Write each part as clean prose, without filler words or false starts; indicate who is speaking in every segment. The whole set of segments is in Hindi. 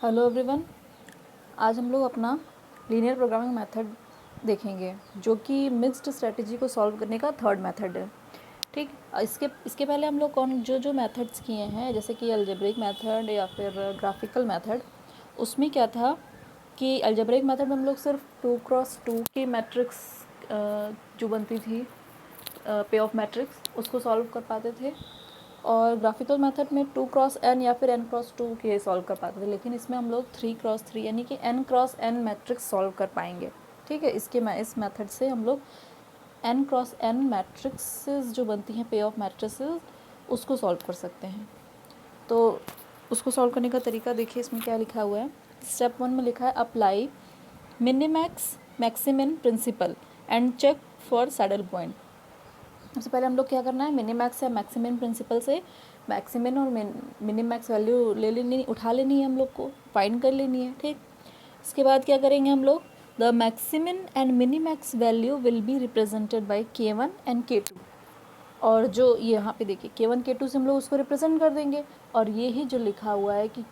Speaker 1: Hello everyone. आज हम लोग अपना लीनियर प्रोग्रामिंग मेथड देखेंगे जो कि मिक्स्ड स्ट्रेटजी को सॉल्व करने का थर्ड मेथड है। ठीक, इसके इसके पहले हम लोग कौन जो जो मेथड्स किए हैं जैसे कि अलजेब्रिक मेथड या फिर ग्राफिकल मेथड, उसमें क्या था कि अलजेब्रिक मेथड में हम लोग सिर्फ 2x2 की मैट्रिक्स जो बनती थी पे ऑफ मैट्रिक्स उसको सॉल्व कर पाते थे, और ग्राफिकल मेथड में 2x n या फिर n×2 के सॉल्व कर पाते थे। लेकिन इसमें हम लोग 3x3 यानी कि n×n मैट्रिक्स सॉल्व कर पाएंगे। ठीक है, इस मेथड से हम लोग n×n मैट्रिक्सेस जो बनती हैं पे ऑफ मैट्रिसेस उसको सॉल्व कर सकते हैं। तो उसको सॉल्व करने का तरीका देखिए, इसमें क्या लिखा हुआ है। स्टेप 1 में लिखा है apply minimax maximin principle and check for saddle point. सबसे पहले हम लोग क्या करना है, मिनिमैक्स या मैक्सिमिन प्रिंसिपल से मैक्सिमिन और मिनिमैक्स वैल्यू ले लेनी, उठा लेनी है, हम लोग को फाइंड कर लेनी है। ठीक, इसके बाद क्या करेंगे हम लोग, the maximin and minimax value will be represented by k1 and k2। और जो ये यहाँ पे देखिए k1 k2 से हम लोग उसको रिप्रेजेंट कर देंगे। और ये ही जो लिखा हुआ है कि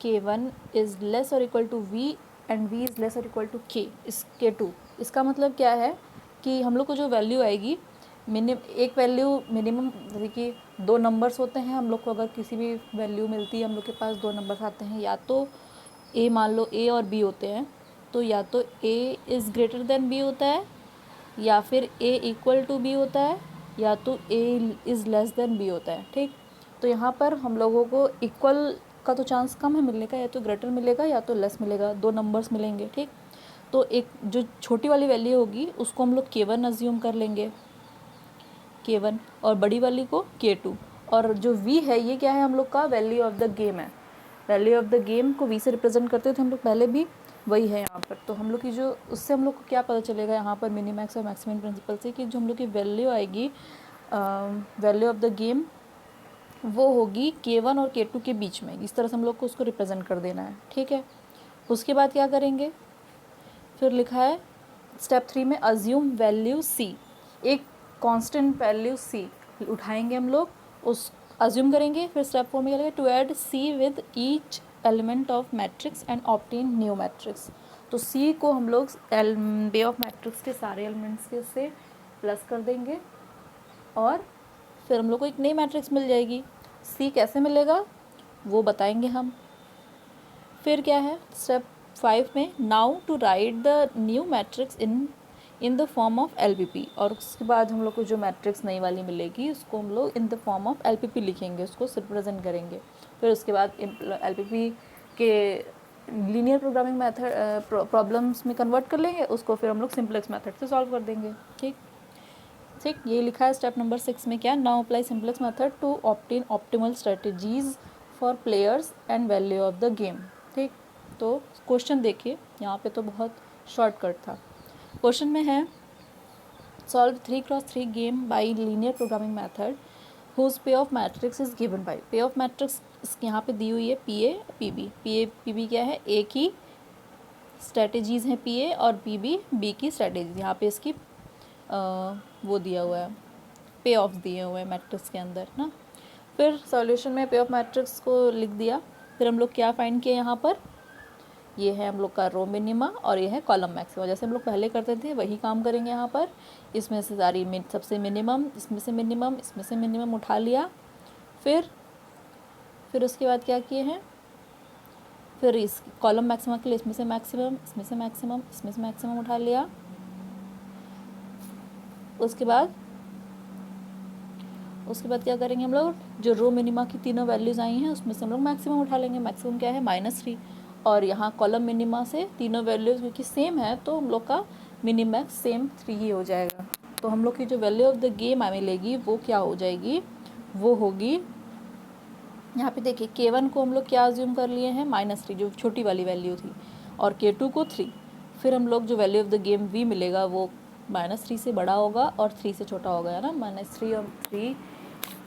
Speaker 1: k1 इज़ लेस और equal to v and v is less और equal to k is k2, इसका मतलब क्या है कि हम लोग को जो वैल्यू आएगी एक वैल्यू मिनिमम, जैसे कि दो नंबर्स होते हैं, हम लोग को अगर किसी भी वैल्यू मिलती है, हम लोग के पास दो नंबर्स आते हैं, या तो a मान लो a और b होते हैं, तो या तो a is greater than b होता है, या फिर a इक्वल टू b होता है, या तो a is less than b होता है। ठीक, तो यहाँ पर हम लोगों को इक्वल का तो चांस कम है मिलने का, या तो ग्रेटर मिलेगा या तो लेस मिलेगा, दो नंबर्स मिलेंगे। ठीक, तो एक जो छोटी वाली वैल्यू होगी उसको हम लोग k1 अज्यूम कर लेंगे, k1, और बड़ी वाली को k2। और जो v है ये क्या है, हम लोग का वैल्यू ऑफ द गेम है। वैल्यू ऑफ द गेम को v से रिप्रेजेंट करते थे हम लोग पहले भी, वही है यहाँ पर। तो हम लोग की जो उससे हम लोग को क्या पता चलेगा यहाँ पर मिनिमैक्स और मैक्सिमम प्रिंसिपल से, कि जो हम लोग की वैल्यू आएगी वैल्यू ऑफ द गेम वो होगी k1 और k2 के बीच में। इस तरह से हम लोग को उसको रिप्रेजेंट कर देना है। ठीक है, उसके बाद क्या करेंगे, फिर लिखा है स्टेप 3 में अज्यूम वैल्यू c, एक कांस्टेंट वैल्यू c उठाएंगे हम लोग, उस अज्यूम करेंगे। फिर स्टेप 4 में क्या लिखा है, to add c with each element of matrix and obtain new matrix. तो c को हम लोग पे ऑफ मैट्रिक्स के सारे एलिमेंट्स के से प्लस कर देंगे, और फिर हम लोग को एक नई मैट्रिक्स मिल जाएगी। c कैसे मिलेगा वो बताएंगे हम। फिर क्या है स्टेप 5 में, now to write the new matrix in the form of LPP। और उसके बाद हम लोग को जो मैट्रिक्स नई वाली मिलेगी उसको हम लोग इन द फॉर्म ऑफ LPP लिखेंगे, उसको रिप्रेजेंट करेंगे। फिर उसके बाद LPP के लीनियर प्रोग्रामिंग मेथड प्रॉब्लम्स में कन्वर्ट कर लेंगे उसको, फिर हम लोग सिंपलेक्स मेथड से सॉल्व कर देंगे। ठीक ठीक, ये लिखा है स्टेप नंबर 6 में क्या, now apply simplex method to obtain optimal strategies for players and value of the game. ठीक, तो क्वेश्चन देखिए, यहाँ पे तो बहुत शॉर्टकट था। क्वेश्चन में है solve 3x3 game by linear programming method whose payoff matrix is given by. Payoff matrix यहाँ पे दी हुई है PA PB। PA PB क्या है, A की स्ट्रेटेजीज़ हैं PA, और PB B की स्ट्रेटेजीज। यहाँ पे इसकी वो दिया हुआ है, पे ऑफ दिए हुए हैं मैट्रिक्स के अंदर ना। फिर सॉल्यूशन में पे ऑफ मैट्रिक्स को लिख दिया। फिर हम लोग क्या फाइंड किए, यहाँ पर ये है हम लोग का रो मिनिमा और ये है कॉलम मैक्सिमा। जैसे हम लोग पहले करते थे वही काम करेंगे यहाँ पर। इसमें से सारी सबसे मिनिमम, इसमें से मिनिमम, इसमें से मिनिमम उठा लिया। फिर उसके बाद क्या किए हैं, फिर इस कॉलम मैक्सिमा के लिए इसमें से मैक्सिमम, इसमें से मैक्सिमम, इसमें से मैक्सिमम उठा लिया। उसके बाद क्या करेंगे हम लोग, जो रो मिनिमा की तीनों वैल्यूज़ आई हैं उसमें से हम लोग मैक्सिमम उठा लेंगे। मैक्सिमम क्या है, -3। और यहाँ कॉलम मिनिमा से तीनों वैल्यूज़ क्योंकि सेम है तो हम लोग का मिनिमैक्स सेम 3 ही हो जाएगा। तो हम लोग की जो वैल्यू ऑफ द गेम मिलेगी वो क्या हो जाएगी, वो होगी, यहाँ पे देखिए k1 को हम लोग क्या अज्यूम कर लिए हैं, -3 जो छोटी वाली वैल्यू थी, और k2 को 3। फिर हम लोग जो value of the game v मिलेगा वो -3 से बड़ा होगा और 3 से छोटा होगा, है ना। -3 और 3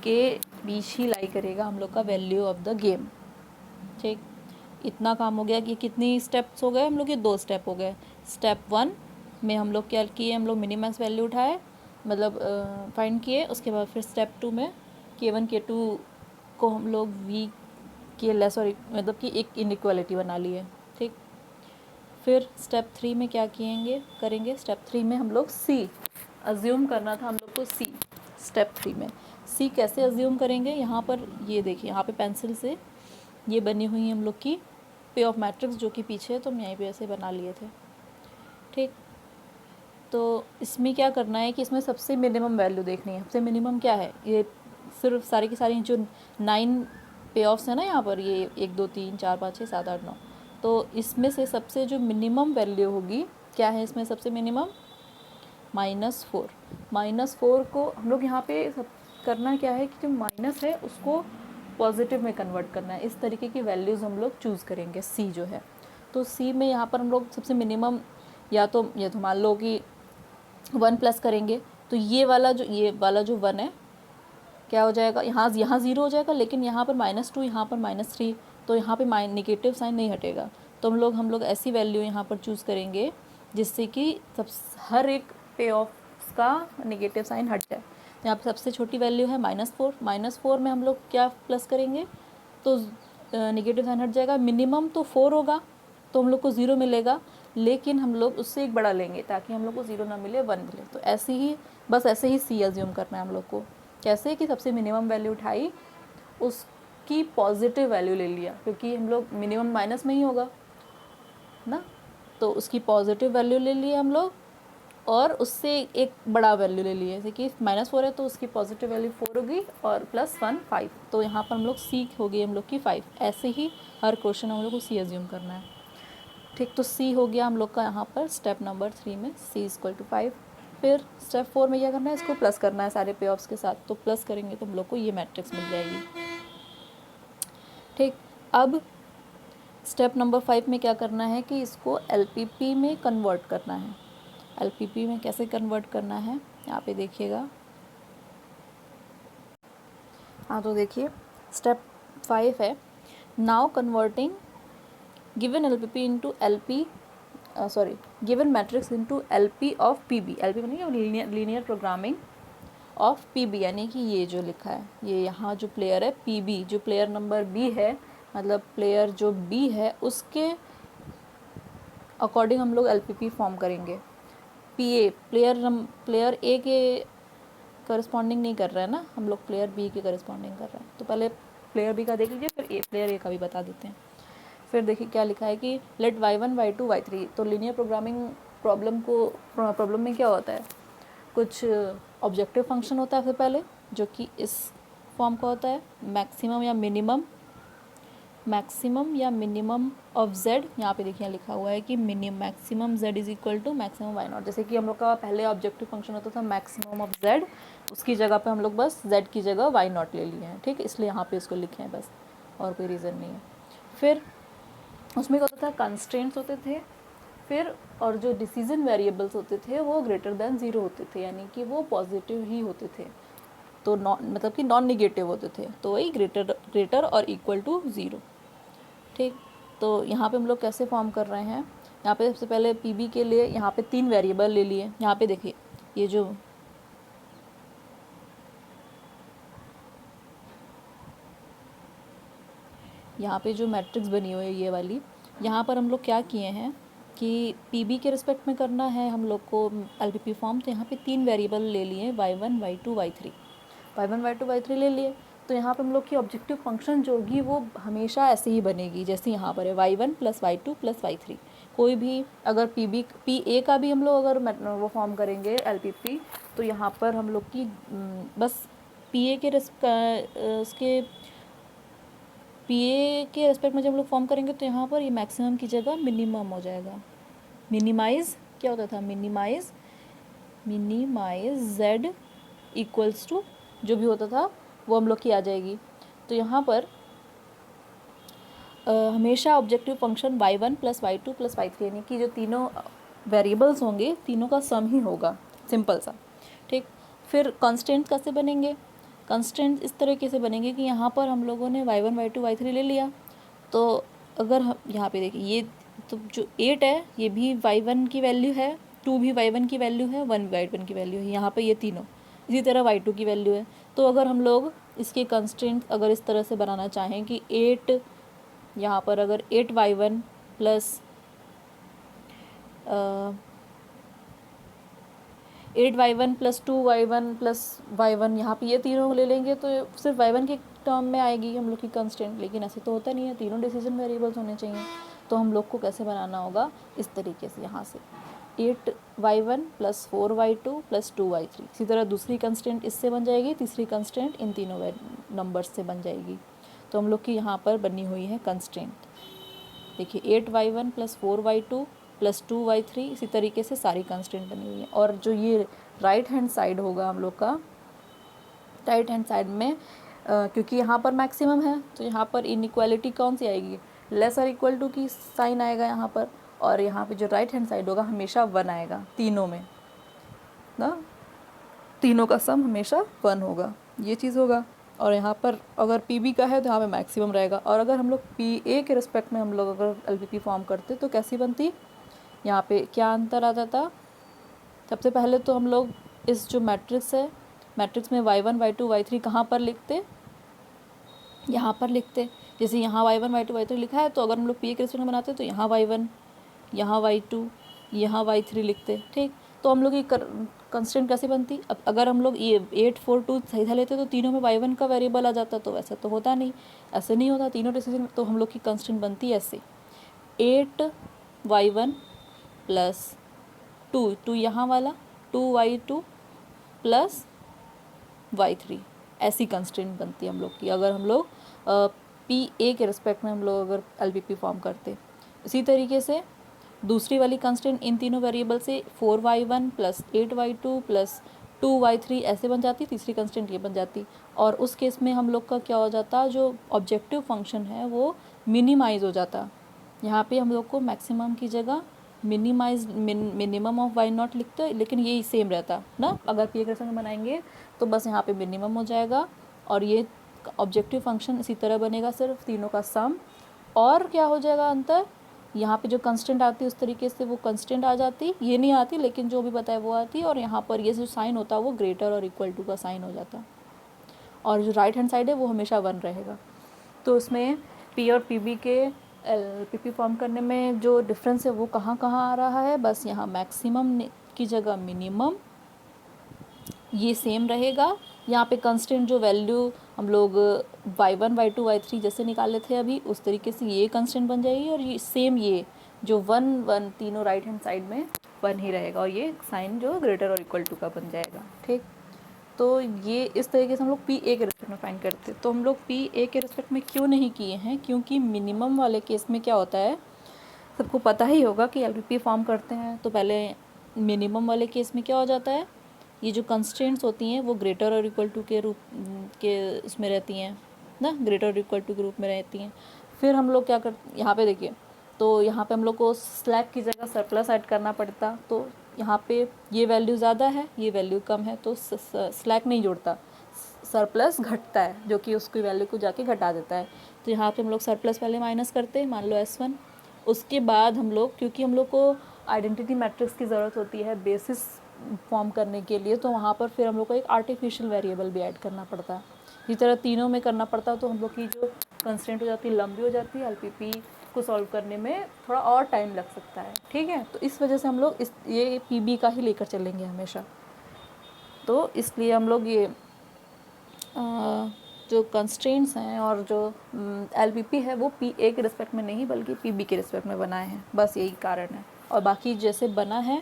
Speaker 1: के बीच ही लाई करेगा हम लोग का वैल्यू ऑफ द गेम। ठीक, इतना काम हो गया कि कितनी स्टेप्स हो गए हम लोग के, 2 स्टेप हो गए। स्टेप 1 में हम लोग क्या किए, हम लोग मिनिमैक्स वैल्यू उठाए, मतलब फाइंड किए। उसके बाद फिर स्टेप 2 में k1 k2 को हम लोग v कि ये लेस और मतलब कि एक इनइक्वालिटी बना ली है। ठीक, फिर स्टेप 3 में क्या करेंगे स्टेप 3 में हम लोग सी अज्यूम करना था हम लोग को। सी स्टेप 3 में सी कैसे अज्यूम करेंगे, यहाँ पर ये देखिए, यहाँ पे पेंसिल से ये बनी हुई हम लोग की पे ऑफ मैट्रिक्स जो कि पीछे है, तो हम यहीं पे ऐसे बना लिए थे। ठीक, तो इसमें क्या करना है कि इसमें सबसे मिनिमम वैल्यू देखनी है। सबसे मिनिमम क्या है, ये सिर्फ सारी की सारी जो 9 पे ऑफ्स है ना यहाँ पर, ये 1 2 3 4 5 6 7 8 9, तो इसमें से सबसे जो मिनिमम वैल्यू होगी क्या है, इसमें सबसे मिनिमम -4। -4 को हम लोग यहाँ पे सब करना क्या है कि जो माइनस है उसको पॉजिटिव में कन्वर्ट करना है। इस तरीके की वैल्यूज़ हम लोग चूज़ करेंगे सी जो है। तो सी में यहाँ पर हम लोग सबसे मिनिमम या तो मान लो कि 1 प्लस करेंगे, तो ये वाला जो 1 है क्या हो जाएगा, यहाँ 0 हो जाएगा, लेकिन यहाँ पर -2, यहाँ पर -3, तो यहाँ पे नेगेटिव साइन नहीं हटेगा। तो हम लोग ऐसी वैल्यू यहाँ पर चूज़ करेंगे जिससे कि हर एक पे ऑफ का नेगेटिव साइन हट जाए। तो यहाँ पर सबसे छोटी वैल्यू है -4। -4 में हम लोग क्या प्लस करेंगे तो नेगेटिव साइन हट जाएगा। मिनिमम तो 4 होगा तो हम लोग को 0 मिलेगा, लेकिन हम लोग उससे एक बड़ा लेंगे ताकि हम लोग को 0 ना मिले, 1 मिले। तो ऐसे ही सी अज्यूम करना है हम लोग को। कैसे कि सबसे मिनिमम वैल्यू उठाई, उसकी पॉजिटिव वैल्यू ले लिया, क्योंकि हम लोग मिनिमम माइनस में ही होगा ना, तो उसकी पॉजिटिव वैल्यू ले लिए हम लोग और उससे एक बड़ा वैल्यू ले लिए। जैसे कि -4 है तो उसकी पॉजिटिव वैल्यू 4 होगी और +1 5, तो यहाँ पर हम लोग सी हो गई हम लोग की 5। ऐसे ही हर क्वेश्चन हम लोग को सी अज्यूम करना है। ठीक, तो सी हो गया हम लोग का यहाँ पर स्टेप नंबर 3 में c = 5। फिर स्टेप 4 में क्या करना है, इसको प्लस करना है सारे पे ऑफ्स के साथ। तो प्लस करेंगे तो हम लोग को ये मैट्रिक्स मिल जाएगी। ठीक, अब स्टेप नंबर 5 में क्या करना है कि इसको LPP में कन्वर्ट करना है। LPP में कैसे कन्वर्ट करना है, यहाँ पे देखिएगा। हाँ, तो देखिए स्टेप 5 है, now converting given LPP into given matrix into LP of PB। LP माने लीनियर प्रोग्रामिंग ऑफ PB, यानी कि ये जो लिखा है, ये यहाँ जो प्लेयर है PB, जो प्लेयर नंबर B है, मतलब प्लेयर जो B है उसके अकॉर्डिंग हम लोग LPP फॉर्म करेंगे। PA प्लेयर A के करस्पॉन्डिंग नहीं कर रहा है ना, हम लोग प्लेयर B के करस्पॉन्डिंग कर रहे हैं। तो पहले प्लेयर B का देख लीजिए, फिर प्लेयर A का भी बता देते हैं। फिर देखिए क्या लिखा है कि लेट y1 y2 y3। तो लीनियर प्रोग्रामिंग प्रॉब्लम में क्या होता है, कुछ ऑब्जेक्टिव फंक्शन होता है सबसे पहले, जो कि इस फॉर्म का होता है, मैक्सिमम या मिनिमम ऑफ z। यहाँ पे देखिए लिखा हुआ है कि मैक्सिमम z = मैक्सिमम y0। जैसे कि हम लोग का पहले ऑब्जेक्टिव फंक्शन होता था मैक्सिमम ऑफ z, उसकी जगह पे हम लोग बस z की जगह y0 ले लिए हैं। ठीक, इसलिए यहाँ पे इसको लिखे हैं बस, और कोई रीज़न नहीं है। फिर उसमें क्या होता था, कंस्ट्रेंट्स होते थे, फिर और जो डिसीजन वेरिएबल्स होते थे वो >0 होते थे, यानी कि वो पॉजिटिव ही होते थे, तो मतलब कि नॉन निगेटिव होते थे, तो वही ग्रेटर और इक्वल टू 0। ठीक, तो यहाँ पे हम लोग कैसे फॉर्म कर रहे हैं, यहाँ पे सबसे पहले PB के लिए यहाँ पे 3 वेरिएबल ले लिए। यहाँ पे देखिए ये जो यहाँ पे जो मैट्रिक्स बनी हुई है ये वाली, यहाँ पर हम लोग क्या किए हैं कि PB के रिस्पेक्ट में करना है हम लोग को LPP फॉर्म। तो यहाँ पे 3 वेरिएबल ले लिए, y1 y2 y3 ले लिए। तो यहाँ पे हम लोग की ऑब्जेक्टिव फंक्शन जो होगी वो हमेशा ऐसे ही बनेगी जैसे यहाँ पर है, y1 + y2 + y3। कोई भी अगर PA का भी हम लोग अगर वो फॉर्म करेंगे LPP, तो यहाँ पर हम लोग की बस PA के रेस्पेक्ट में जब हम लोग फॉर्म करेंगे तो यहाँ पर ये मैक्सिमम की जगह मिनिमम हो जाएगा। मिनिमाइज क्या होता था, मिनिमाइज z = जो भी होता था वो हम लोग की आ जाएगी। तो यहाँ पर हमेशा objective function y1 + y2 + y3, यानी कि जो तीनों वेरिएबल्स होंगे तीनों का सम ही होगा, सिंपल सा। ठीक, फिर कॉन्स्टेंट्स कैसे बनेंगे, कंस्टेंट इस तरीके से बनेंगे कि यहाँ पर हम लोगों ने y1 y2 y3 ले लिया, तो अगर हम यहाँ पे देखिए ये तो जो 8 है ये भी y1 की वैल्यू है, 2 भी y1 की वैल्यू है, 1 y1 की वैल्यू है, यहाँ पे ये तीनों। इसी तरह y2 की वैल्यू है। तो अगर हम लोग इसके कंस्ट्रेंट अगर इस तरह से बनाना चाहें कि 8 यहाँ पर अगर 8y1 plus 8y1 plus 2y1 plus y1, यहाँ पे ये तीनों ले लेंगे तो सिर्फ y1 के टर्म में आएगी हम लोग की कंस्टेंट, लेकिन ऐसे तो होता नहीं है, तीनों डिसीजन वेरिएबल्स होने चाहिए। तो हम लोग को कैसे बनाना होगा, इस तरीके से, यहाँ से 8y1 plus 4y2 plus 2y3। इसी तरह दूसरी कंस्टेंट इससे बन जाएगी, तीसरी कंस्टेंट इन तीनों नंबर्स से बन जाएगी। तो हम लोग की यहाँ पर बनी हुई है कंस्टेंट, देखिए 8y1 plus 4y2 plus 2y3, इसी तरीके से सारी कंस्टेंट बनी हुई है। और जो ये राइट हैंड साइड होगा हम लोग का, राइट हैंड साइड में क्योंकि यहाँ पर मैक्सिमम है तो यहाँ पर इनइक्वालिटी कौन सी आएगी, लेस और इक्वल टू की साइन आएगा यहाँ पर, और यहाँ पे जो राइट हैंड साइड होगा हमेशा 1 आएगा, तीनों में ना, तीनों का सम हमेशा 1 होगा, ये चीज़ होगा। और यहाँ पर अगर पी बी का है तो यहाँ पे मैक्सिमम रहेगा। और अगर हम लोग पी ए के रिस्पेक्ट में हम लोग अगर एल पी पी फॉर्म करते तो कैसी बनती, यहाँ पे क्या अंतर आ जाता, सबसे पहले तो हम लोग इस जो मैट्रिक्स है, मैट्रिक्स में y1 y2 y3 कहाँ पर लिखते, यहाँ पर लिखते। जैसे यहाँ y1 y2 y3 लिखा है तो अगर हम लोग पी ए के रिस्पेक्ट में बनाते तो यहाँ y1, यहाँ y2, यहाँ y3 लिखते, ठीक। तो हम लोग की कंस्टेंट कैसे बनती, अब अगर हम लोग ये 8 4 2 सीधा लेते तो तीनों में y1 का वेरिएबल आ जाता, तो वैसा तो होता नहीं, ऐसे नहीं होता तीनों डिसीजन। तो हम लोग की कंस्टेंट बनती है ऐसे 8y1 प्लस 2 यहाँ वाला 2y2 प्लस y3, ऐसी कंस्टेंट बनती है हम लोग की अगर हम लोग पी ए के रिस्पेक्ट में हम लोग अगर एल पी पी फॉर्म करते। इसी तरीके से दूसरी वाली कंस्टेंट इन तीनों वेरिएबल से 4y1 plus 8y2 plus 2y3 ऐसे बन जाती, तीसरी कंस्टेंट ये बन जाती। और उस केस में हम लोग का क्या हो जाता, जो ऑब्जेक्टिव फंक्शन है वो मिनिमाइज़ हो जाता। यहाँ पे हम लोग को मैक्सिमम की जगह मिनिमम ऑफ वाई नॉट लिखते, लेकिन ये सेम रहता ना, अगर पी के संग बनाएंगे तो बस यहाँ पे मिनिमम हो जाएगा और ये ऑब्जेक्टिव फंक्शन इसी तरह बनेगा, सिर्फ तीनों का सम। और क्या हो जाएगा अंतर, यहाँ पे जो कंस्टेंट आती है उस तरीके से वो कंस्टेंट आ जाती, ये नहीं आती लेकिन जो भी बताए वो आती, और यहाँ पर ये जो साइन होता है वो ग्रेटर और इक्वल टू का साइन हो जाता, और जो राइट हैंड साइड है वो हमेशा 1 रहेगा। तो उसमें पी और पी बी के एल पी पी फॉर्म करने में जो डिफरेंस है वो कहाँ कहाँ आ रहा है, बस यहाँ मैक्सिमम की जगह मिनिमम ये सेम रहेगा। यहाँ पे कंस्टेंट जो वैल्यू हम लोग y1 y2 y3 जैसे निकाले थे अभी, उस तरीके से ये कंस्टेंट बन जाएगी, और ये सेम ये जो 1 1 तीनों राइट हैंड साइड में 1 ही रहेगा, और ये साइन जो ग्रेटर और इक्वल टू का बन जाएगा, ठीक। तो ये इस तरीके से हम लोग पी ए के रिस्पेक्ट में फाइंड करते हैं। तो हम लोग पी ए के रिस्पेक्ट में क्यों नहीं किए हैं, क्योंकि मिनिमम वाले केस में क्या होता है, सबको पता ही होगा कि एल पी पी फॉर्म करते हैं तो पहले मिनिमम वाले केस में क्या हो जाता है, ये जो कंस्ट्रेंट्स होती हैं वो ग्रेटर और इक्वल टू के रूप के उसमें रहती हैं ना, ग्रेटर और इक्वल टू के रूप में रहती हैं। फिर हम लोग क्या कर, यहाँ पे देखिए, तो यहाँ पे हम लोग को स्लैक की जगह सरप्लस ऐड करना पड़ता, तो यहाँ पे ये वैल्यू ज़्यादा है ये वैल्यू कम है तो स्लैक नहीं जुड़ता, सरप्लस घटता है, जो कि उसकी वैल्यू को जाके घटा देता है। तो यहाँ पे हम लोग सरप्लस पहले माइनस करते हैं, मान लो S1, उसके बाद हम लोग, क्योंकि हम लोग को आइडेंटिटी मैट्रिक्स की ज़रूरत होती है बेसिस फॉर्म करने के लिए, तो वहाँ पर फिर हम लोग को एक आर्टिफिशियल वेरिएबल भी ऐड करना पड़ता है। इसी तरह तीनों में करना पड़ता है, तो हम लोग की जो कंस्ट्रेंट हो जाती है लंबी हो जाती है, एलपीपी को सॉल्व करने में थोड़ा और टाइम लग सकता है, ठीक है। तो इस वजह से हम लोग ये पीबी का ही लेकर चलेंगे हमेशा। तो इसलिए हम लोग ये जो कंस्ट्रेंट्स हैं और जो एलपीपी है वो पी ए के रिस्पेक्ट में नहीं बल्कि पीबी के रिस्पेक्ट में बनाए हैं, बस यही कारण है। और बाकी जैसे बना है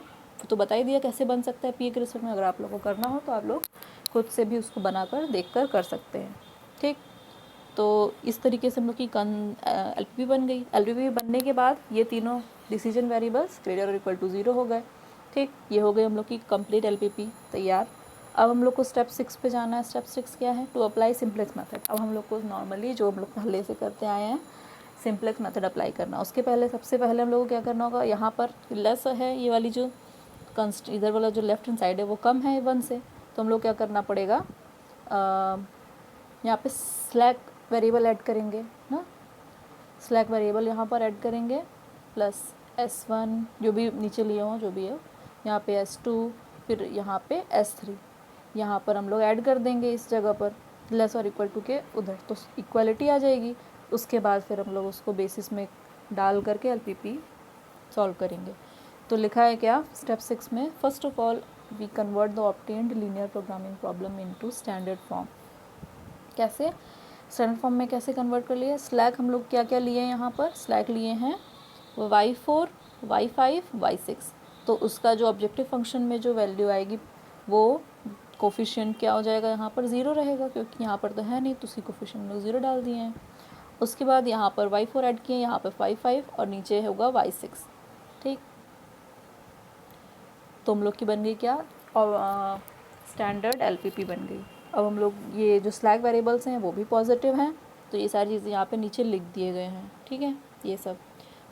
Speaker 1: तो बता ही दिया कैसे बन सकता है पी ए के रिस्पेक्ट में। अगर आप लोगों को करना हो तो आप लोग खुद से भी उसको बनाकर देखकर कर सकते हैं, ठीक। तो इस तरीके से हम लोग की एलपीपी बन गई। एलपीपी बनने के बाद ये तीनों डिसीजन वेरिएबल्स ग्रेटर और इक्वल टू 0 हो गए, ठीक। ये हो गई हम लोग की कंप्लीट एलपीपी तैयार। अब हम लोग को स्टेप 6 पे जाना है। स्टेप 6 क्या है, टू अप्लाई सिंपलेक्स मेथड। अब हम लोग को नॉर्मली जो हम लोग पहले से करते आए हैं सिंपलेक्स मेथड अप्लाई करना। उसके पहले सबसे पहले हम लोग को क्या करना होगा, यहाँ पर लेस है ये वाली जो इधर वाला जो लेफ्ट हैंड साइड है वो कम है 1 से, तो हम लोग क्या करना पड़ेगा, यहाँ पे स्लैक वेरिएबल ऐड करेंगे ना, स्लैक वेरिएबल यहाँ पर ऐड करेंगे प्लस S1 जो भी नीचे लिए हों जो भी है, यहाँ पे S2, फिर यहाँ पे S3, यहाँ पर हम लोग ऐड कर देंगे इस जगह पर, लेस और इक्वल टू के उधर, तो इक्वालिटी आ जाएगी। उसके बाद फिर हम लोग उसको बेसिस में डाल करके एलपीपी सॉल्व करेंगे। तो लिखा है क्या स्टेप 6 में, first of all we convert the obtained linear programming problem into standard form. कैसे स्टैंडर्ड फॉर्म में कैसे कन्वर्ट कर लिया? स्लैक हम लोग क्या क्या लिए हैं यहाँ पर? स्लैक लिए हैं y4, y5, y6। तो उसका जो ऑब्जेक्टिव फंक्शन में जो वैल्यू आएगी वो कोफिशिएंट क्या हो जाएगा? यहाँ पर 0 रहेगा, क्योंकि यहाँ पर तो है नहीं, तो उसी कोफिशिएंट में 0 डाल दिए हैं। उसके बाद यहाँ पर y4 ऐड किए, यहाँ पर y5 और नीचे होगा y6। ठीक, तो हम लोग की बन गई क्या? और स्टैंडर्ड एलपीपी बन गई। अब हम लोग ये जो स्लैक वेरिएबल्स हैं वो भी पॉजिटिव हैं, तो ये सारी चीज़ें यहाँ पे नीचे लिख दिए गए हैं। ठीक है, ये सब।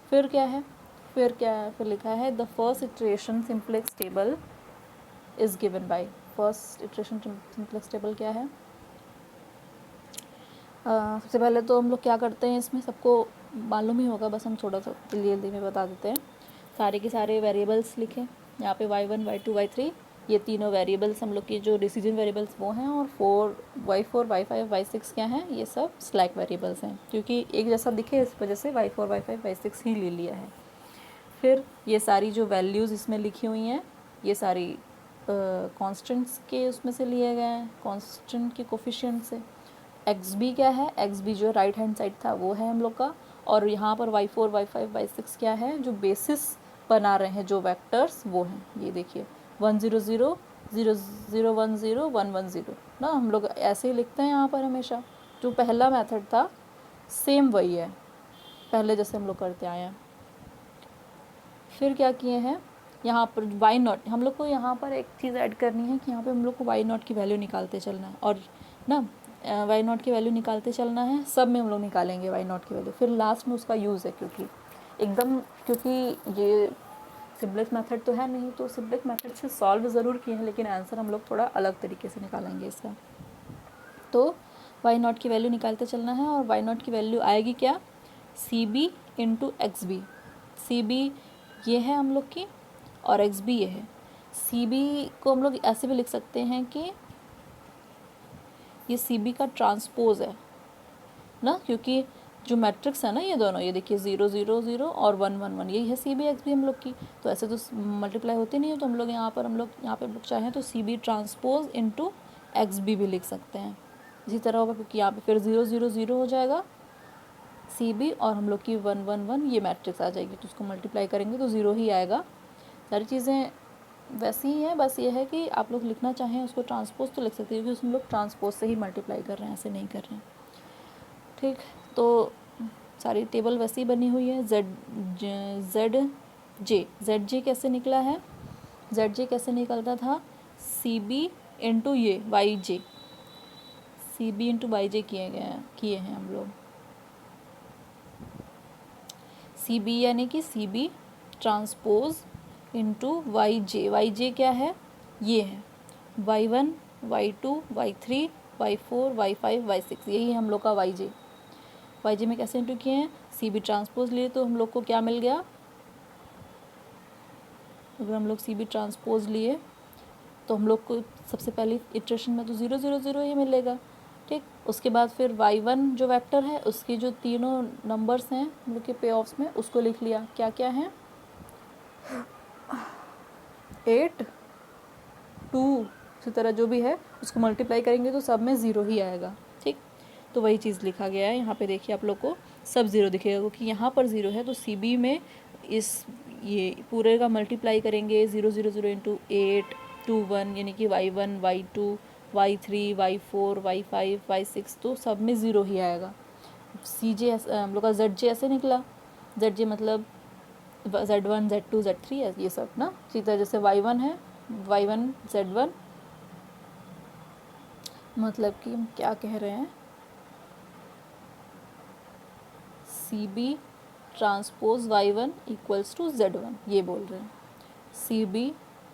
Speaker 1: फिर क्या है? फिर लिखा है the first iteration simplex table is given by. First iteration simplex table क्या है? सबसे पहले तो हम लोग क्या करते हैं, इसमें सबको मालूम ही होगा, बस हम थोड़ा सा जल्दी में बता देते हैं। सारे के सारे वेरिएबल्स लिखें यहाँ पे y1, y2, y3, ये तीनों वेरिएबल्स हम लोग की जो डिसीजन वेरिएबल्स वो हैं, और y4, y5, y6 क्या हैं? ये सब स्लैक वेरिएबल्स हैं, क्योंकि एक जैसा दिखे इस वजह से y4, y5, y6 ही ले लिया है। फिर ये सारी जो वैल्यूज़ इसमें लिखी हुई हैं ये सारी कॉन्स्टेंट्स के उसमें से लिए गए हैं, कॉन्स्टेंट के कोफिशिएंट से। एक्स बी क्या है? एक्स बी जो राइट हैंड साइड था वो है हम लोग का, और यहाँ पर y4, y5, y6 क्या है? जो बेसिस बना रहे हैं जो वेक्टर्स वो हैं, ये देखिए 1 0 0 0 0 1 0 1 1 0 ना, हम लोग ऐसे ही लिखते हैं यहाँ पर हमेशा। जो पहला मेथड था सेम वही है, पहले जैसे हम लोग करते आए हैं। फिर क्या किए हैं यहाँ पर वाई नॉट, हम लोग को यहाँ पर एक चीज़ ऐड करनी है कि यहाँ पे हम लोग को वाई नॉट की वैल्यू निकालते चलना है, और ना वाई नॉट की वैल्यू निकालते चलना है, सब में हम लोग निकालेंगे वाई नॉट की वैल्यू, फिर लास्ट में उसका यूज़ है, क्योंकि ये सिम्प्लेक्स मेथड तो है नहीं, तो सिम्प्लेक्स मेथड से सॉल्व ज़रूर किए हैं, लेकिन आंसर हम लोग थोड़ा अलग तरीके से निकालेंगे इसका। तो वाई नॉट की वैल्यू निकालते चलना है, और वाई नॉट की वैल्यू आएगी क्या? C B into X B. C B ये है हम लोग की, और एक्स बी ये है। सी बी को हम लोग ऐसे भी लिख सकते हैं कि ये सी बी का ट्रांसपोज है ना, क्योंकि जो मैट्रिक्स है ना ये दोनों, ये देखिए 0 0 0 और 1 1 1, यही है सी बी एक्स बी हम लोग की। तो ऐसे तो मल्टीप्लाई होती नहीं है, तो हम लोग यहाँ पे हम लोग चाहें तो C B transpose into X B भी लिख सकते हैं। इसी तरह होगा, क्योंकि यहाँ पे फिर 0 0 0 हो जाएगा सी बी, और हम लोग की 1 1 1 ये मैट्रिक्स आ जाएगी, तो उसको मल्टीप्लाई करेंगे तो 0 ही आएगा। सारी चीज़ें वैसी ही हैं, बस ये है कि आप लोग लिखना चाहें उसको ट्रांसपोज तो लिख सकते हैं, क्योंकि हम लोग ट्रांसपोज से ही मल्टीप्लाई कर रहे हैं, ऐसे नहीं कर रहे हैं। ठीक, तो सारी टेबल वैसी बनी हुई है। जेड जे कैसे निकला है? जेड जे कैसे निकलता था? सी बी इंटू ये Y J, C B into Y J किए हैं हम लोग। सी बी यानी कि C B transpose into Y J क्या है? ये है y1, y2, y3, y4, y5, y6, यही हम लोग का वाई जे में कैसे इंटू किए हैं? सी बी ट्रांसपोज लिए तो हम लोग को क्या मिल गया? अगर हम लोग सी बी ट्रांसपोज लिए तो हम लोग को सबसे पहली इटरेशन में तो 0 0 0 ही मिलेगा। ठीक, उसके बाद फिर y1 जो वेक्टर है उसकी जो तीनों नंबर्स हैं हम लोग के पे ऑफ्स में, उसको लिख लिया, क्या क्या हैं? 8 2, इसी तरह जो भी है उसको मल्टीप्लाई करेंगे तो सब में 0 ही आएगा। ठीक, तो वही चीज़ लिखा गया है यहाँ पे, देखिए आप लोग को सब 0 दिखेगा, क्योंकि यहाँ पर 0 है, तो सी बी में इस ये पूरे का मल्टीप्लाई करेंगे 0 0 0 इंटू 8 2 1, यानी कि y1, y2, y3, y4, y5, y6, तो सब में 0 ही आएगा। सी जे हम लोग का जेड जे ऐसे निकला, जेड जे मतलब z1, z2, z3 ये सब ना, इसी तरह जैसे y1 है y1 z1, मतलब कि हम क्या कह रहे हैं? C B transpose y1 equals to z1, ये बोल रहे हैं। C B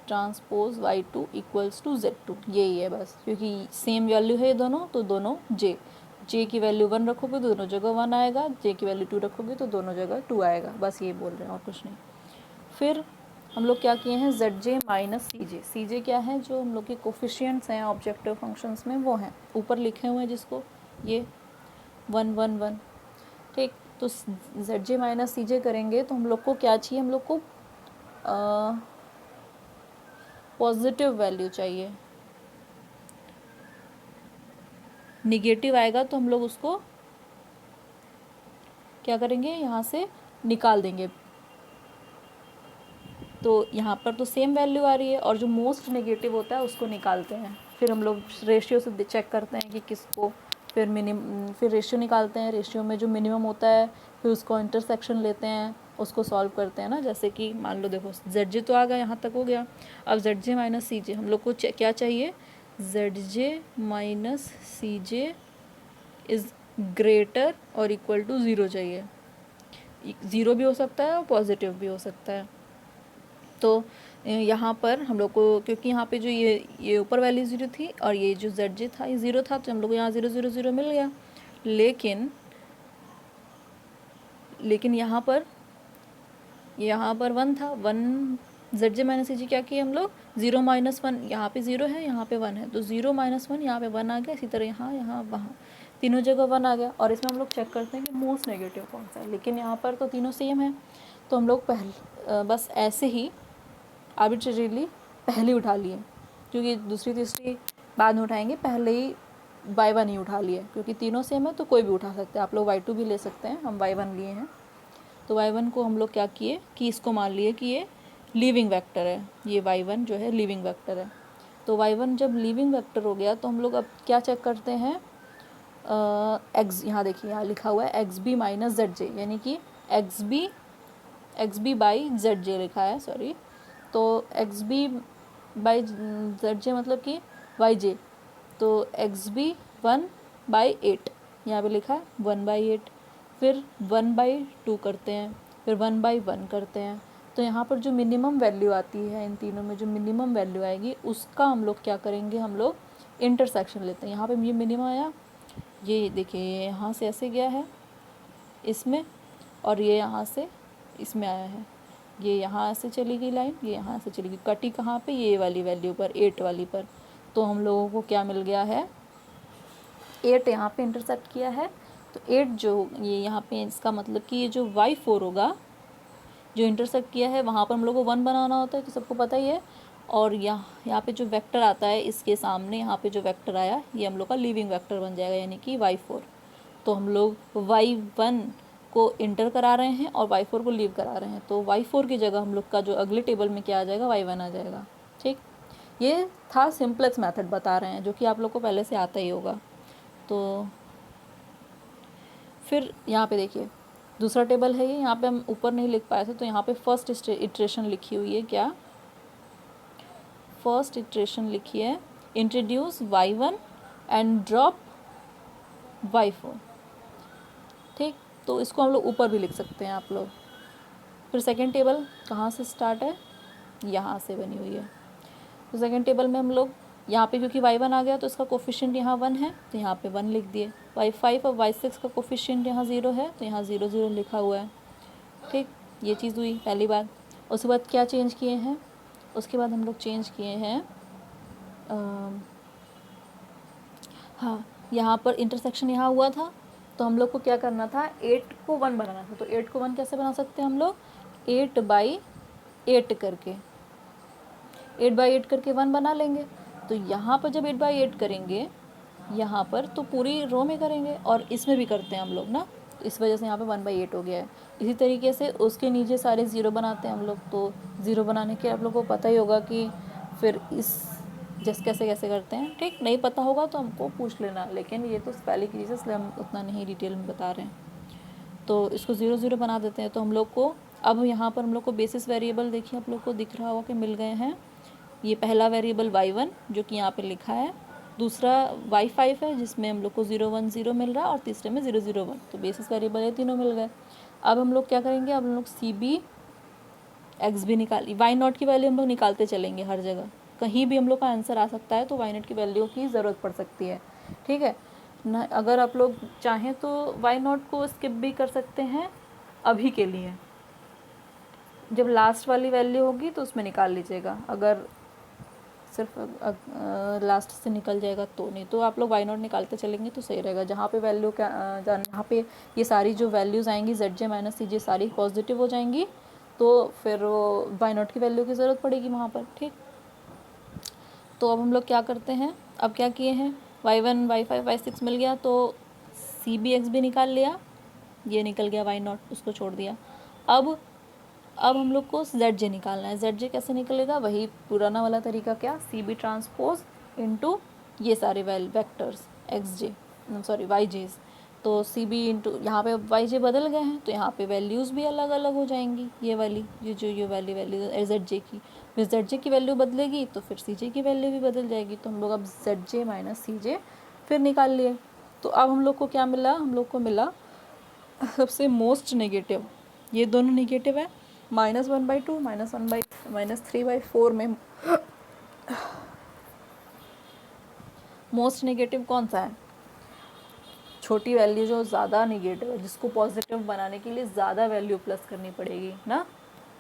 Speaker 1: transpose y2 equals to z2, यही है बस, क्योंकि सेम वैल्यू है दोनों, तो दोनों जे की वैल्यू 1 रखोगे तो दोनों जगह 1 आएगा, जे की वैल्यू 2 रखोगे तो दोनों जगह 2 आएगा, बस ये बोल रहे हैं और कुछ नहीं। फिर हम लोग क्या किए हैं, जेड जे माइनस सी जे। सी जे क्या है, जो हम लोग के कोफिशिएंट्स हैं ऑब्जेक्टिव फंक्शंस में वो हैं, ऊपर लिखे हुए हैं जिसको, ये 1 1 1। ठीक, तो जेड जे माइनस सी जे करेंगे तो हम लोग को क्या चाहिए, हम लोग को पॉजिटिव वैल्यू चाहिए। निगेटिव आएगा तो हम लोग उसको क्या करेंगे, यहाँ से निकाल देंगे। तो यहाँ पर तो सेम वैल्यू आ रही है, और जो मोस्ट नेगेटिव होता है उसको निकालते हैं। फिर हम लोग रेशियो से चेक करते हैं कि किसको, फिर रेशियो निकालते हैं, रेशियो में जो मिनिमम होता है फिर उसको इंटरसेक्शन लेते हैं, उसको सॉल्व करते हैं ना। जैसे कि मान लो देखो जेड जे तो आ गया, यहाँ तक हो गया। अब जेड जे माइनस सी जे हम लोग को क्या चाहिए, Z J minus C J is greater और इक्वल टू 0 चाहिए। 0 भी हो सकता है और पॉजिटिव भी हो सकता है। तो यहाँ पर हम लोग को, क्योंकि यहाँ पे जो ये ऊपर वैल्यू 0 थी और ये जो जेड जे था ये 0 था, तो हम लोग को यहाँ 0 0 0 मिल गया। लेकिन यहाँ पर 1 था, 1 जेड जे माइनस सी जे क्या किया हम लोग, 0 माइनस 1, यहाँ पे 0 है, यहाँ पे 1 है, तो 0 माइनस 1 यहाँ पे 1 आ गया। इसी तरह यहाँ वहाँ तीनों जगह 1 आ गया। और इसमें हम लोग चेक करते हैं कि मोस्ट नेगेटिव कौन सा है, लेकिन यहाँ पर तो तीनों सेम है। तो हम लोग बस ऐसे ही आर्बिट्रेरीली पहले उठा लिए, क्योंकि दूसरी तीसरी बाद में उठाएंगे, पहले ही y1 ही उठा लिए, क्योंकि तीनों सेम है तो कोई भी उठा सकते हैं। आप लोग y2 भी ले सकते हैं, हम y1 लिए हैं। तो y1 को हम लोग क्या किए कि इसको मान लिए कि ये लीविंग वेक्टर है, ये y1 जो है लीविंग वेक्टर है। तो y1 जब लीविंग वेक्टर हो गया तो हम लोग अब क्या चेक करते हैं, एक्स, यहाँ देखिए यहाँ लिखा हुआ है x B minus Z J, यानी कि x B by Z J लिखा है, सॉरी। तो x B by Z J मतलब कि वाई जे, तो एक्स बी 1/8 यहाँ पे लिखा है 1/8। फिर 1/2 करते हैं, फिर 1/1 करते हैं। तो यहाँ पर जो मिनिमम वैल्यू आती है, इन तीनों में जो मिनिमम वैल्यू आएगी उसका हम लोग क्या करेंगे, हम लोग इंटरसेक्शन लेते हैं। यहाँ पे ये मिनिमम आया, ये देखिए ये यहाँ से ऐसे गया है इसमें, और ये यहाँ से इसमें आया है, ये यहाँ से चली गई लाइन, ये यहाँ से चली गई, कटी कहाँ पे, ये वाली वैल्यू पर, 8 वाली पर। तो हम लोगों को क्या मिल गया है, 8 यहाँ पे इंटरसेक्ट किया है। तो 8 जो ये यहाँ पे, इसका मतलब कि ये जो y4 होगा जो इंटरसेक्ट किया है वहाँ पर हम लोग को 1 बनाना होता है, तो सबको पता ही है। और यहाँ पे जो वेक्टर आता है इसके सामने, यहाँ पे जो वेक्टर आया ये हम लोग का लीविंग वेक्टर बन जाएगा, यानी कि y4। तो हम लोग y1 को इंटर करा रहे हैं और y4 को लीव करा रहे हैं, तो y4 की जगह हम लोग का जो अगले टेबल में क्या आ जाएगा, y1 आ जाएगा। ठीक, ये था सिंपलेक्स मेथड बता रहे हैं, जो कि आप लोग को पहले से आता ही होगा। तो फिर यहाँ पे देखिए दूसरा टेबल है ये, यहाँ पे हम ऊपर नहीं लिख पाए थे, तो यहाँ पे फर्स्ट इटरेशन लिखी हुई है, क्या, फर्स्ट इटरेशन लिखी है, introduce y1 and drop y4। ठीक, तो इसको हम लोग ऊपर भी लिख सकते हैं आप लोग। फिर सेकेंड टेबल कहाँ से स्टार्ट है, यहाँ से बनी हुई है। तो सेकेंड टेबल में हम लोग यहाँ पे क्योंकि y1 आ गया तो इसका कोफिशिएंट यहाँ 1 है, तो यहाँ पे 1 लिख दिए। y5 और y6 का कोफिशिएंट यहाँ 0 है, तो यहाँ 0 0 लिखा हुआ है। ठीक, ये चीज़ हुई पहली बात। उसके बाद क्या चेंज किए हैं, उसके बाद हम लोग चेंज किए हैं, हाँ, यहाँ पर इंटरसेक्शन यहाँ हुआ था, तो हम लोग को क्या करना था, 8 को 1 बनाना था। तो 8 को 1 कैसे बना सकते हैं हम लोग, 8/8 करके, 8/8 करके 1 बना लेंगे। तो यहाँ पर जब 8/8 करेंगे यहाँ पर, तो पूरी रो में करेंगे, और इसमें भी करते हैं हम लोग ना, तो इस वजह से यहाँ पे 1/8 हो गया है। इसी तरीके से उसके नीचे सारे 0 बनाते हैं हम लोग। तो 0 बनाने के आप लोग को पता ही होगा कि फिर इस जैसे कैसे कैसे करते हैं। ठीक, नहीं पता होगा तो हमको पूछ लेना, लेकिन ये तो पहले की चीज़ है इसलिए हम उतना नहीं डिटेल में बता रहे हैं। तो इसको 0 0 बना देते हैं। तो हम लोग को अब यहाँ पर हम लोग को बेसिस वेरिएबल देखिए आप लोग को दिख रहा होगा कि मिल गए हैं। ये पहला वेरिएबल y1 जो कि यहाँ पे लिखा है, दूसरा y5 है जिसमें हम लोग को 0 1 0 मिल रहा है, और तीसरे में 0 0 1। तो बेसिस वेरिएबल ये तीनों मिल गए। अब हम लोग क्या करेंगे, अब हम लोग CB XB निकाल, y0 की वैल्यू हम लोग निकालते चलेंगे हर जगह, कहीं भी हम लोग का आंसर आ सकता है, तो y0 की वैल्यू की ज़रूरत पड़ सकती है। ठीक है ना, अगर आप लोग चाहें तो y0 को स्किप भी कर सकते हैं अभी के लिए, जब लास्ट वाली वैल्यू होगी तो उसमें निकाल लीजिएगा, अगर सिर्फ लास्ट से निकल जाएगा तो, नहीं तो आप लोग वाई नॉट निकालते चलेंगे तो सही रहेगा। जहाँ पे वैल्यू क्या जहाँ पे ये सारी जो वैल्यूज़ आएंगी जेड जे माइनस सी जे सारी पॉजिटिव हो जाएंगी, तो फिर वो वाई नॉट की वैल्यू की ज़रूरत पड़ेगी वहाँ पर, ठीक। तो अब हम लोग क्या करते हैं, अब क्या किए हैं, y1 y5 y6 मिल गया तो सी बी एक्स भी निकाल लिया, ये निकल गया y नॉट, उसको छोड़ दिया। अब हम लोग को जेड जे निकालना है। जेड जे कैसे निकलेगा, वही पुराना वाला तरीका, क्या, सी बी ट्रांसपोज इंटू ये सारे वेक्टर्स एक्स जे सॉरी वाई जेज, तो सी बी इंटू यहाँ पे वाई जे बदल गए हैं तो यहाँ पे वैल्यूज़ भी अलग अलग हो जाएंगी, ये वाली ये वैल्यू जेड जे की, फिर जेड जे की वैल्यू बदलेगी तो फिर सी जे की वैल्यू भी बदल जाएगी। तो हम लोग अब जेड जे माइनस सी जे फिर निकाल लिए। तो अब हम लोग को क्या मिला, हम लोग को मिला सबसे मोस्ट नेगेटिव, ये दोनों नेगेटिव है, -1/2 -3/4 में मोस्ट नेगेटिव कौन सा है, छोटी वैल्यू जो ज़्यादा नेगेटिव है, जिसको पॉजिटिव बनाने के लिए ज़्यादा वैल्यू प्लस करनी पड़ेगी ना,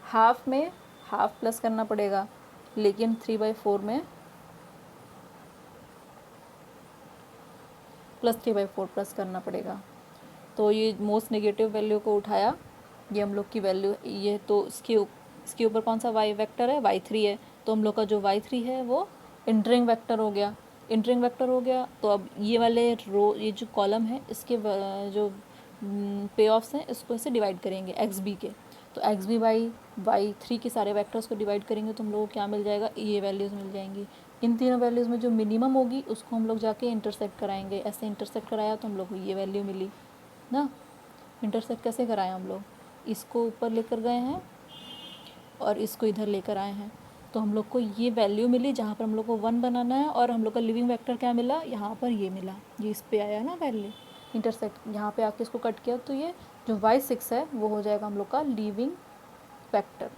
Speaker 1: हाफ में हाफ प्लस करना पड़ेगा, लेकिन 3/4 में +3/4 प्लस करना पड़ेगा। तो ये मोस्ट नेगेटिव वैल्यू को उठाया, ये हम लोग की वैल्यू, ये तो इसके ऊपर कौन सा वाई वेक्टर है, y3 है, तो हम लोग का जो y3 है वो इंटरिंग वेक्टर हो गया, इंटरिंग वेक्टर हो गया। तो अब ये वाले रो, ये जो कॉलम है इसके जो पे ऑफ्स हैं इसको ऐसे डिवाइड करेंगे एक्स बी के, तो एक्स बी बाई y3 के सारे वेक्टर्स को डिवाइड करेंगे तो हम लोग को क्या मिल जाएगा, ये वैल्यूज़ मिल जाएंगी। इन तीनों वैल्यूज़ में जो मिनिमम होगी उसको हम लोग जाके इंटरसेक्ट कराएंगे, ऐसे इंटरसेक्ट कराया तो हम लोग को ये वैल्यू मिली ना। इंटरसेक्ट कैसे कराएं हम लोग, इसको ऊपर लेकर गए हैं और इसको इधर लेकर आए हैं, तो हम लोग को ये वैल्यू मिली जहाँ पर हम लोग को 1 बनाना है, और हम लोग का लिविंग वेक्टर क्या मिला, यहाँ पर ये मिला, ये इस पे आया ना वैल्यू, इंटरसेक्ट यहाँ पे आके इसको कट किया तो ये जो y6 है वो हो जाएगा हम लोग का लिविंग वेक्टर,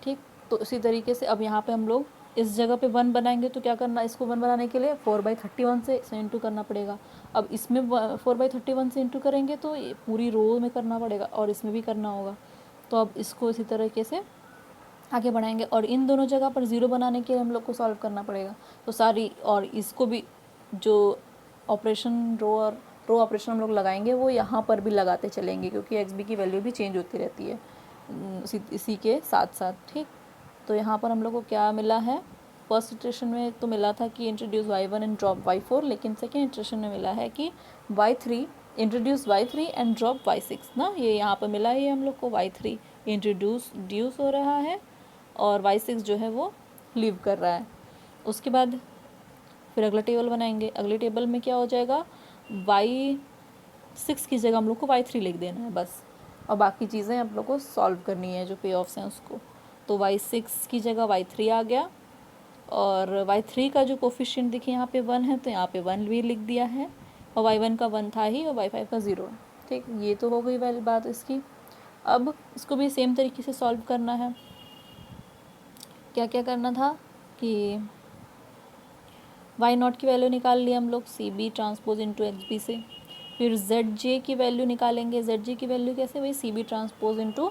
Speaker 1: ठीक। तो इसी तरीके से अब यहाँ पे हम लोग इस जगह पे 1 बनाएंगे तो क्या करना, इसको 1 बनाने के लिए 4/31 से इसे इंटू करना पड़ेगा। अब इसमें 4/31 से इंटू करेंगे तो ये पूरी रो में करना पड़ेगा और इसमें भी करना होगा। तो अब इसको इसी तरीके से आगे बढ़ाएंगे, और इन दोनों जगह पर 0 बनाने के लिए हम लोग को सॉल्व करना पड़ेगा। तो सारी, और इसको भी जो ऑपरेशन रो ऑपरेशन हम लोग लगाएंगे वो यहाँ पर भी लगाते चलेंगे, क्योंकि एक्स बी की वैल्यू भी चेंज होती रहती है इसी के साथ साथ, ठीक। तो यहाँ पर हम लोग को क्या मिला है, फर्स्ट इटरेशन में तो मिला था कि introduce y1 and drop y4, लेकिन सेकेंड इटरेशन में मिला है कि y3 introduce y3 and drop y6 ना, ये यहाँ पर मिला है, ये हम लोग को y3 इंट्रोड्यूस हो रहा है और y6 जो है वो लीव कर रहा है। उसके बाद फिर अगला टेबल बनाएंगे, अगले टेबल में क्या हो जाएगा, y6 की जगह हम लोग को y3 लिख देना है बस, और बाकी चीज़ें आप लोग को सॉल्व करनी है जो पे ऑफ्स हैं उसको। तो y6 की जगह y3 आ गया, और y3 का जो कोफिशिएंट देखिए यहाँ पे 1 है तो यहाँ पे 1 भी लिख दिया है, और y1 का 1 था ही और y5 का 0 है, ठीक। ये तो हो गई वाली बात इसकी। अब इसको भी सेम तरीके से सॉल्व करना है। क्या क्या करना था कि वाई नॉट की वैल्यू निकाल लिया हम लोग C B transpose into X B से, फिर जेड जे की वैल्यू निकालेंगे, जेड जे की वैल्यू कैसे, वही सी बी ट्रांसपोज इंटू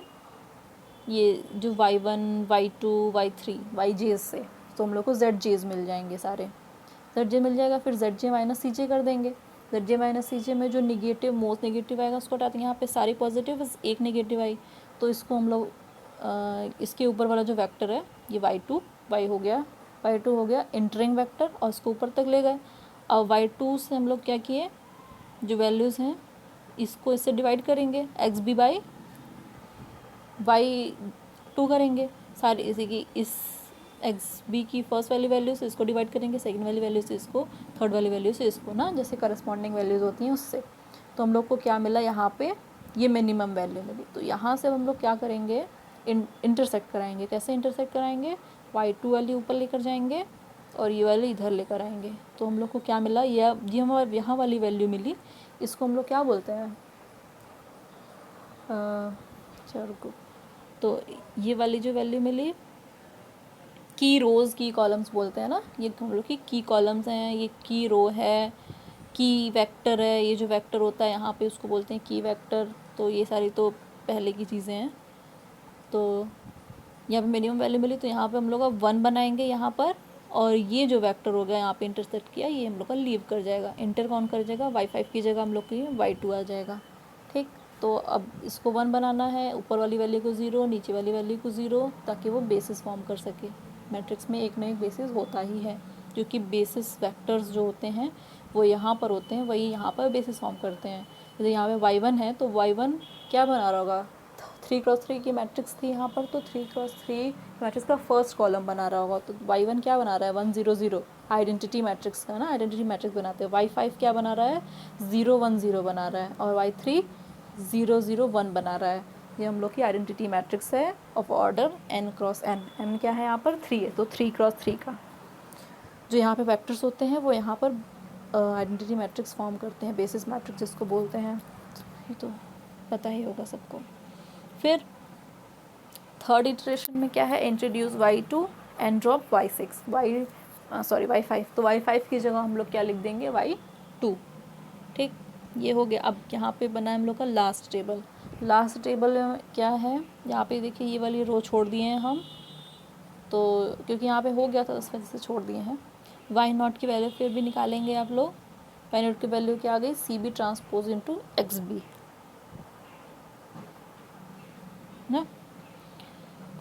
Speaker 1: ये जो y1 y2 y3 वाई जेज से, तो हम लोग को जेड जेज मिल जाएंगे सारे, जेड जे मिल जाएगा। फिर जेड जे माइनस सी जे कर देंगे, जेड जे माइनस सी जे में जो निगेटिव मोस्ट नेगेटिव आएगा उसको हटाते हैं, यहाँ पे सारी पॉजिटिव बस एक नेगेटिव आई, तो इसको हम लोग इसके ऊपर वाला जो वेक्टर है ये y2 हो गया इंटरिंग वेक्टर, और उसको ऊपर तक ले गए। अब y2 से हम लोग क्या किए, जो वैल्यूज़ हैं इसको इससे डिवाइड करेंगे, एक्स बी बाई y2 करेंगे सारी, इसी की इस एक्स बी की फर्स्ट वाली वैल्यू से इसको डिवाइड करेंगे, सेकंड वाली वैल्यू से इसको, थर्ड वाली वैल्यू से इसको ना, जैसे करस्पॉन्डिंग वैल्यूज़ होती हैं उससे। तो हम लोग को क्या मिला, यहाँ पे ये मिनिमम वैल्यू मिली, तो यहाँ से हम लोग क्या करेंगे, इंटरसेक्ट कराएंगे। कैसे इंटरसेक्ट कराएंगे, y2 वाली ऊपर लेकर जाएंगे और ये वाली इधर लेकर आएंगे, तो हम लोग को क्या मिला, ये हमारे यहाँ वाली वैल्यू मिली, इसको हम लोग क्या बोलते हैं, चलो, तो ये वाली जो वैल्यू मिली की रोज़ की कॉलम्स बोलते हैं ना, ये हम लोग की कॉलम्स हैं, ये की रो है, की वेक्टर है, ये जो वेक्टर होता है यहाँ पे उसको बोलते हैं की वेक्टर। तो ये सारी तो पहले की चीज़ें हैं। तो यहाँ पे मिनिमम वैल्यू मिली तो यहाँ पे हम लोग अब 1 बनाएंगे यहाँ पर, और ये जो वेक्टर हो गया यहाँ पे इंटरसेक्ट किया, ये हम लोग का लीव कर जाएगा। इंटर कौन कर जाएगा, y5 की जगह हम लोग की y2 आ जाएगा। ठीक, तो अब इसको 1 बनाना है, ऊपर वाली वैल्यू को 0, नीचे वाली वैल्यू को 0, ताकि वो बेसिस फॉर्म कर सके। मैट्रिक्स में एक ना एक बेसिस होता ही है, क्योंकि बेसिस वेक्टर्स जो होते हैं वो यहाँ पर होते हैं, वही यहाँ पर बेसिस फॉर्म करते हैं। जैसे यहाँ पे y1 है तो y1 क्या बना रहा होगा, 3x3 की मैट्रिक्स थी यहाँ पर, तो 3x3 मैट्रिक्स का फर्स्ट कॉलम बना रहा होगा। तो y1 क्या बना रहा है, 1 0 0, आइडेंटिटी मैट्रिक्स का ना, आइडेंटिटी मैट्रिक्स बनाते हैं। y5 क्या बना रहा है, 0 1 0 बना रहा है, और y3 0 0 1 बना रहा है। ये हम लोग की आइडेंटिटी मैट्रिक्स है of order n cross n। n क्या है यहाँ पर, 3 है, तो 3x3 का जो यहाँ पे वेक्टर्स होते हैं वो यहाँ पर आइडेंटिटी मैट्रिक्स फॉर्म करते हैं, बेसिस मैट्रिक्स जिसको बोलते हैं, ये तो पता ही होगा सबको। फिर थर्ड इटरेशन में क्या है, introduce y2 and drop y6, y5, तो y5 की जगह हम लोग क्या लिख देंगे, y2। ठीक, ये हो गया। अब यहाँ पे बना है हम लोग का लास्ट टेबल। लास्ट टेबल क्या है, यहाँ पे देखिए ये वाली रो छोड़ दिए हैं हम, तो क्योंकि यहाँ पे हो गया था उस वजह से छोड़ दिए हैं। y0 की वैल्यू फिर भी निकालेंगे आप लोग। y0 की वैल्यू क्या आ गई, CB ट्रांसपोज इंटू XB ना।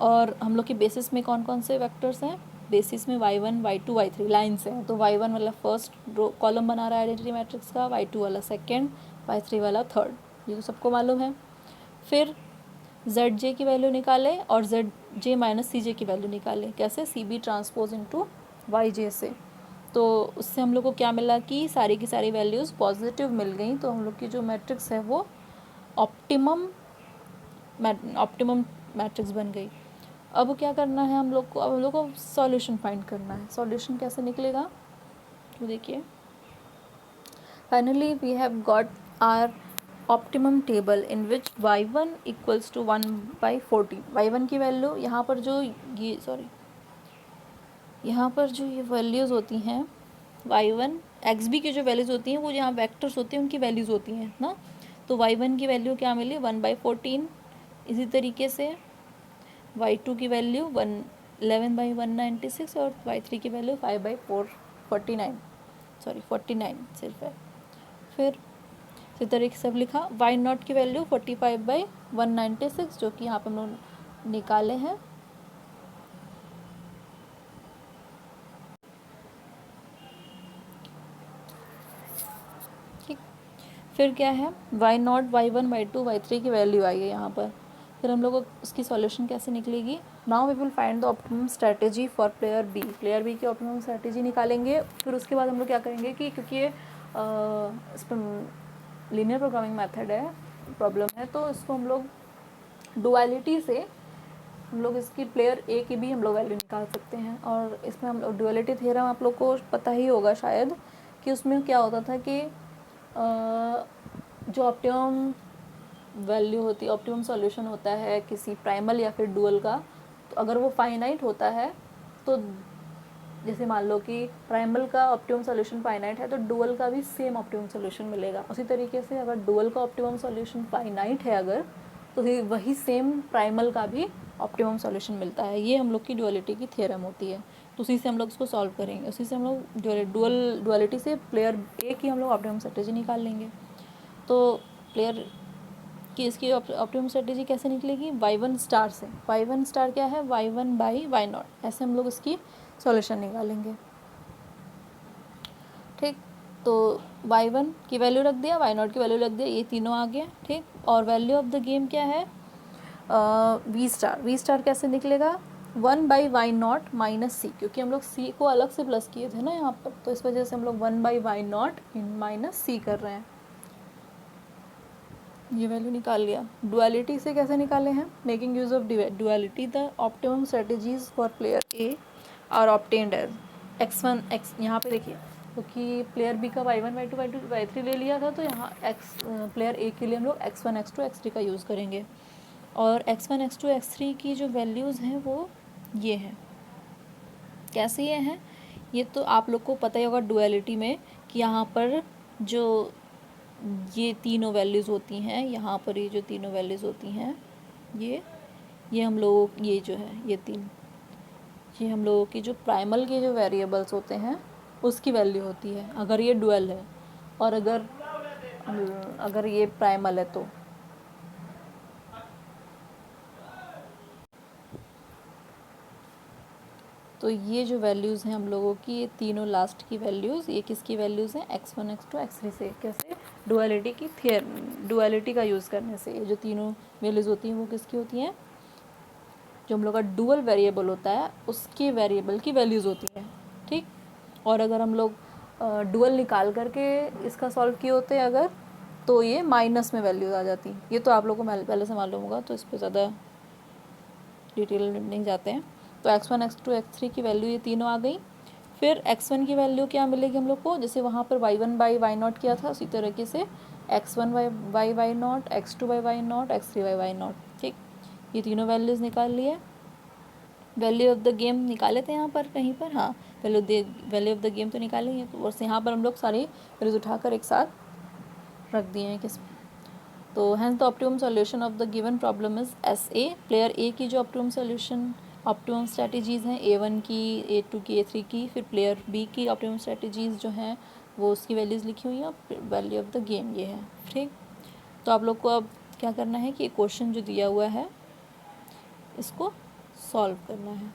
Speaker 1: और हम लोग के बेसिस में कौन कौन से वेक्टर्स हैं, बेसिस में y1 y2 y3 लाइन से हैं, तो y1 वाला फर्स्ट रो कॉलम बना रहा है आइडेंटिटी मैट्रिक्स का, y2 वाला सेकंड, y3 वाला थर्ड, ये तो सबको मालूम है। फिर zj की वैल्यू निकाले और zj माइनस cj की वैल्यू निकाले, कैसे, CB ट्रांसपोज इंटू yj से। तो उससे हम लोग को क्या मिला कि सारी की सारी वैल्यूज़ पॉजिटिव मिल गई, तो हम लोग की जो मैट्रिक्स है वो ऑप्टिमम मैट्रिक्स बन गई। अब क्या करना है हम लोग को, अब हम लोग को सॉल्यूशन फाइंड करना है। सॉल्यूशन कैसे निकलेगा, तो देखिए, finally we have got our optimum table in which y1 equals to 1/14। y1 की वैल्यू यहाँ पर जो यहाँ पर जो ये वैल्यूज़ होती हैं y1 xb की जो वैल्यूज़ होती हैं वो यहाँ वेक्टर्स होते हैं उनकी वैल्यूज़ होती हैं ना। तो y1 की वैल्यू क्या मिली, 1/14। इसी तरीके से y2 की वैल्यू 11/196 और y3 की वैल्यू 5/49 सिर्फ है। फिर इसी तरीके से सब लिखा, y0 की वैल्यू 45/196 जो कि यहाँ पे हम लोग निकाले हैं। ठीक, फिर क्या है, y0 y1 y2 y3 की वैल्यू आई है यहाँ पर। फिर हम लोग को उसकी सॉल्यूशन कैसे निकलेगी, now we will find the optimum strategy for player B की ऑप्टिमम स्ट्रैटेजी निकालेंगे। फिर उसके बाद हम लोग क्या करेंगे कि क्योंकि ये इस पर लीनियर प्रोग्रामिंग मेथड है, प्रॉब्लम है, तो इसको हम लोग डुअलिटी से हम लोग इसकी प्लेयर ए की भी हम लोग वैल्यू निकाल सकते हैं। और इसमें हम लोग डुअलिटी थ्योरम आप लोग को पता ही होगा शायद, कि उसमें क्या होता था कि जो ऑप्टिमम वैल्यू होती है, ऑप्टिमम सॉल्यूशन होता है किसी प्राइमल या फिर डुअल का, तो अगर वो फाइनाइट होता है, तो जैसे मान लो कि प्राइमल का ऑप्टिमम सॉल्यूशन फाइनाइट है तो डुअल का भी सेम ऑप्टिमम सॉल्यूशन मिलेगा। उसी तरीके से अगर डुअल का ऑप्टिमम सॉल्यूशन फाइनाइट है अगर, तो वही सेम प्राइमल का भी ऑप्टिमम सॉल्यूशन मिलता है। ये हम लोग की डुअलिटी की थ्योरम होती है, तो उसी से हम लोग इसको सॉल्व करेंगे। उसी से हम लोग डुअलिटी से प्लेयर ए की हम लोग ऑप्टिमम स्ट्रेटेजी निकाल लेंगे। तो प्लेयर कि इसकी ऑप्टिमम स्ट्रेटेजी कैसे निकलेगी, y1 स्टार से। y1 स्टार क्या है, y1/y0, ऐसे हम लोग इसकी सॉल्यूशन निकालेंगे। ठीक, तो y1 की वैल्यू रख दिया, y0 की वैल्यू रख दिया, ये तीनों आ गया। ठीक, और वैल्यू ऑफ द गेम क्या है, v स्टार कैसे निकलेगा, 1/y0 माइनस c, क्योंकि हम लोग c को अलग से प्लस किए थे ना यहाँ पर, तो इस वजह से हम लोग 1/y0 इन माइनस c कर रहे हैं। ये वैल्यू निकाल लिया। डुअलिटी से कैसे निकाले हैं, making use of duality the optimum strategies for player A are obtained as x1 x, यहाँ पे देखिए, क्योंकि प्लेयर बी का y1 y2 y2 y3 ले लिया था, तो यहाँ प्लेयर ए के लिए हम लोग x1 x2 x3 का यूज़ करेंगे। और x1 x2 x3 की जो वैल्यूज़ हैं वो ये हैं। कैसे ये हैं, ये तो आप लोग को पता ही होगा डुअलिटी में, कि यहाँ पर जो ये तीनों वैल्यूज़ होती हैं, यहाँ पर ये जो तीनों वैल्यूज़ होती हैं, ये ये हम लोगों ये जो है ये 3, ये हम लोगों की जो प्राइमल के जो वेरिएबल्स होते हैं उसकी वैल्यू होती है अगर ये डुअल है, और अगर ये प्राइमल है तो ये जो वैल्यूज़ हैं हम लोगों की, ये तीनों लास्ट की वैल्यूज़, ये किसकी वैल्यूज़ हैं, x1 x2 x3 से। कैसे? डुअलिटी का यूज़ करने से। ये जो तीनों वैल्यूज़ होती हैं वो किसकी होती हैं, जो हम लोग का डुअल वेरिएबल होता है उसके वेरिएबल की वैल्यूज़ होती हैं, ठीक। और अगर हम लोग डुअल निकाल करके इसका सॉल्व किए होते हैं अगर, तो ये माइनस में वैल्यूज़ आ जाती। ये तो आप लोगों को पहले से मालूम होगा, तो इस पर ज़्यादा डिटेल में नहीं जाते हैं। तो x1 x2 x3 की वैल्यू ये तीनों आ गई। फिर x1 की वैल्यू क्या मिलेगी हम लोग को, जैसे वहाँ पर y1 बाई वाई नॉट किया था, उसी तरीके से x1 by Y nought, x2 by Y nought, x3 by Y nought, ठीक। ये तीनों वैल्यूज़ निकाल लिए। वैल्यू ऑफ द गेम निकाले थे यहाँ पर कहीं पर, हाँ वैल्यू ऑफ द गेम तो निकाले हैं, तो बस यहाँ पर हम लोग सारी वैल्यूज उठाकर एक साथ रख दिए हैं किस। तो hence the optimum solution of the given problem is SA। Player A की जो ऑप्टिमम स्ट्रैटेजीज़ हैं, A1 की, A2 की, A3 की, फिर प्लेयर बी की ऑप्टिमम स्ट्रैटेजीज़ जो हैं वो उसकी वैल्यूज़ लिखी हुई हैं, और वैल्यू ऑफ द गेम ये है, ठीक। तो आप लोग को अब क्या करना है कि क्वेश्चन जो दिया हुआ है इसको सॉल्व करना है।